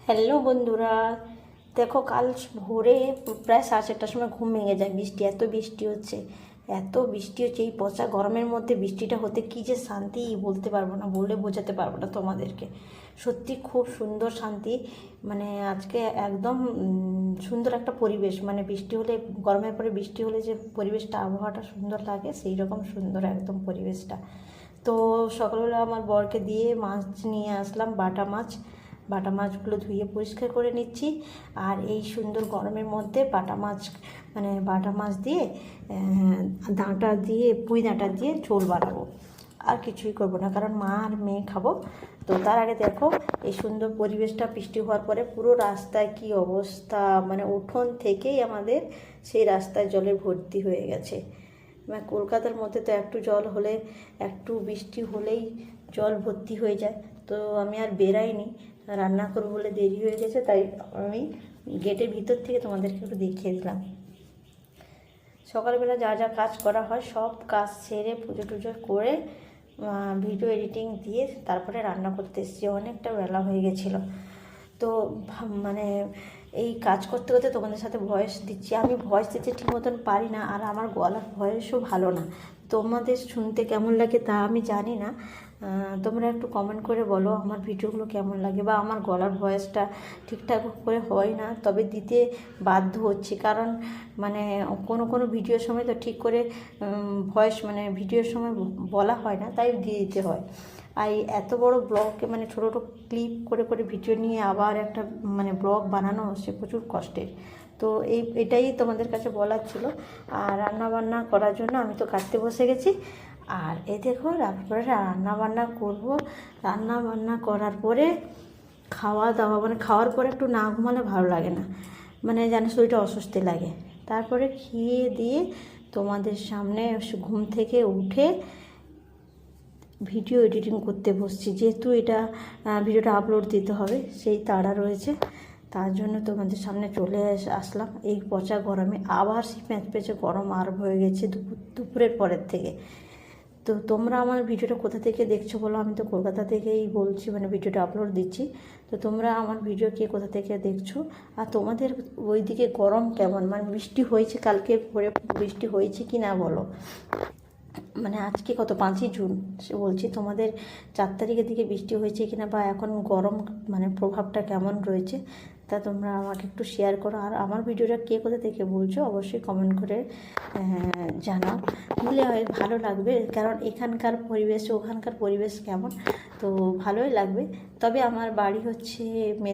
Hello বন্ধুরা, দেখো কাল ভোরে প্রায় 7:30টার সময় ঘুম ভেঙে যায়। এত বৃষ্টি হচ্ছে, এত বৃষ্টি হচ্ছে। এই পচা গরমের মধ্যে বৃষ্টিটা হতে কী যে শান্তি বলতে পারবো না, বলে বোঝাতে পারবো না তোমাদেরকে। সত্যি খুব সুন্দর শান্তি। মানে আজকে একদম সুন্দর একটা পরিবেশ। মানে বৃষ্টি হলে, গরমের পরে বৃষ্টি হলে যে পরিবেশটা, আবহাওয়াটা সুন্দর লাগে, সেই রকম সুন্দর একদম পরিবেশটা। তো সকালবেলা আমার বরকে দিয়ে মাছ নিয়ে আসলাম, বাটা মাছগুলো ধুয়ে পরিষ্কার করে নিচ্ছি। আর এই সুন্দর গরমের মধ্যে বাটা মাছ দিয়ে ডাঁটা দিয়ে, পুঁই ডাঁটা দিয়ে ঝোল বানাবো। আর কিছুই করবো না, কারণ মা আর মেয়ে খাবো। তো তার আগে দেখো এই সুন্দর পরিবেশটা। বৃষ্টি হওয়ার পরে পুরো রাস্তায় কি অবস্থা, মানে উঠোন থেকেই আমাদের সেই রাস্তায় জলে ভর্তি হয়ে গেছে। মানে কলকাতার মধ্যে তো একটু জল হলে, একটু বৃষ্টি হলেই জল ভর্তি হয়ে যায়। তো আমি আর বেরাইনি, রান্না করবো বলে দেরি হয়ে গেছে, তাই আমি গেটের ভিতর থেকে তোমাদেরকে একটু দেখিয়ে দিলাম। সকালবেলা যা যা কাজ করা হয় সব কাজ সেরে পুজো টুজো করে ভিডিও এডিটিং দিয়ে তারপরে রান্না করতে এসেছি। অনেকটা বেলা হয়ে গেছিলো। তো মানে এই কাজ করতে করতে তোমাদের সাথে ভয়েস দিচ্ছি। আমি ভয়েস দিতে ঠিক মতন পারি না, আর আমার গলার ভয়েসও ভালো না। তোমাদের শুনতে কেমন লাগে তা আমি জানি না। তোমরা একটু কমেন্ট করে বলো আমার ভিডিওগুলো কেমন লাগে, বা আমার গলার ভয়েসটা ঠিকঠাক করে হয় না, তবে দিতে বাধ্য হচ্ছি। কারণ মানে কোনো ভিডিওর সময় তো ঠিক করে ভয়েস, মানে ভিডিওর সময় বলা হয় না, তাই দিয়ে দিতে হয়। আর এত বড় ব্লগকে, মানে ছোটো ছোটো ক্লিপ করে করে ভিডিও নিয়ে আবার একটা মানে ব্লগ বানানো, সে প্রচুর কষ্টের। তো এটাই তোমাদের কাছে বলার ছিল। আর রান্নাবান্না করার জন্য আমি তো কাটতে বসে গেছি। আর এই দেখো তারপরে রান্নাবান্না করব। রান্নাবান্না করার পরে খাওয়া দাওয়া, মানে খাওয়ার পরে একটু না ঘুমালে ভালো লাগে না, মানে যেন শরীরটা অস্বস্তি লাগে। তারপরে খেয়ে দিয়ে তোমাদের সামনে ঘুম থেকে উঠে ভিডিও এডিটিং করতে বসছি, যেহেতু ভিডিওটা আপলোড দিতে হবে, সেই তাড়া রয়েছে। তার জন্য তোমাদের সামনে চলে আসলাম। এই পচা গরমে আবার সেই প্যাঁচপ্যাঁচে গরম আরম্ভ হয়ে গেছে দুপুরের পরের থেকে। তো তোমরা আমার ভিডিওটা কোথা থেকে দেখছো বলো? আমি তো কলকাতা থেকেই বলছি, মানে ভিডিওটা আপলোড দিচ্ছি। তো তোমরা আমার ভিডিও কে কোথা থেকে দেখছো, আর তোমাদের ওইদিকে গরম কেমন? মানে বৃষ্টি হয়েছে, কালকে ভোরে বৃষ্টি হয়েছে কি না বলো। মানে আজকে কত, 5ই জুন, সে বলছি তোমাদের 4 তারিখের দিকে বৃষ্টি হয়েছে কিনা, বা এখন গরম মানে প্রভাবটা কেমন রয়েছে, তা তোমরা আমাকে একটু শেয়ার করো। আর আমার ভিডিওটা কে কোথা থেকে বলছো অবশ্যই কমেন্ট করে জানাও, বলে ভালো লাগবে। কারণ এখানকার পরিবেশ ওখানকার পরিবেশ কেমন, তো ভালোই লাগবে। তবে আমার বাড়ি হচ্ছে